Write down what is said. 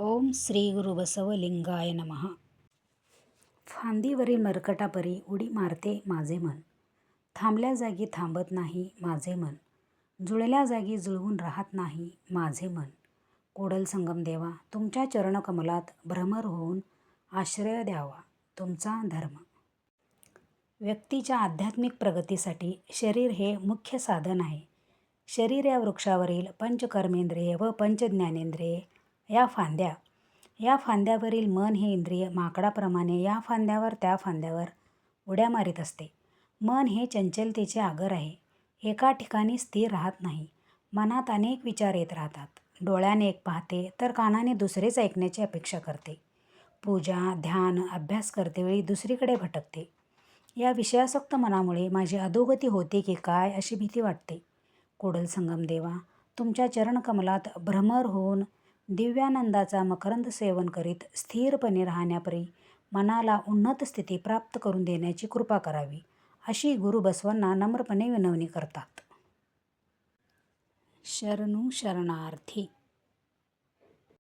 ओम श्री गुरुबसवलिंगाय नमः. फांदीवरील मरकटापरी उडी मारते माझे मन. थांबल्या जागी थांबत नाही माझे मन. जुळल्या जागी जुळवून राहत नाही माझे मन. कोडल संगम देवा, तुमच्या चरणकमलात भ्रमर होऊन आश्रय द्यावा तुमचा धर्म. व्यक्तीच्या आध्यात्मिक प्रगतीसाठी शरीर हे मुख्य साधन आहे. शरीर या वृक्षावरील पंचकर्मेंद्रिय व पंचज्ञानेंद्रिये या फांद्यावरील मन हे इंद्रिय माकडाप्रमाणे या फांद्यावर त्या फांद्यावर उड्या मारीत असते. मन हे चंचलतेचे आगर आहे. एका ठिकाणी स्थिर राहत नाही. मनात अनेक विचार येत राहतात. डोळ्याने एक पाहते तर कानाने दुसरेच ऐकण्याची अपेक्षा करते. पूजा, ध्यान, अभ्यास करतेवेळी दुसरीकडे भटकते. या विषयासक्त मनामुळे माझी अधोगती होते की काय अशी भीती वाटते. कोडल संगम देवा, तुमच्या चरणकमलात भ्रमर होऊन दिव्यानंदाचा मकरंद सेवन करीत स्थिरपणे राहण्यापरी मनाला उन्नत स्थिती प्राप्त करून देण्याची कृपा करावी, अशी गुरु बसवांना नम्रपणे विनवणी करतात. शरणू शरणार्थी.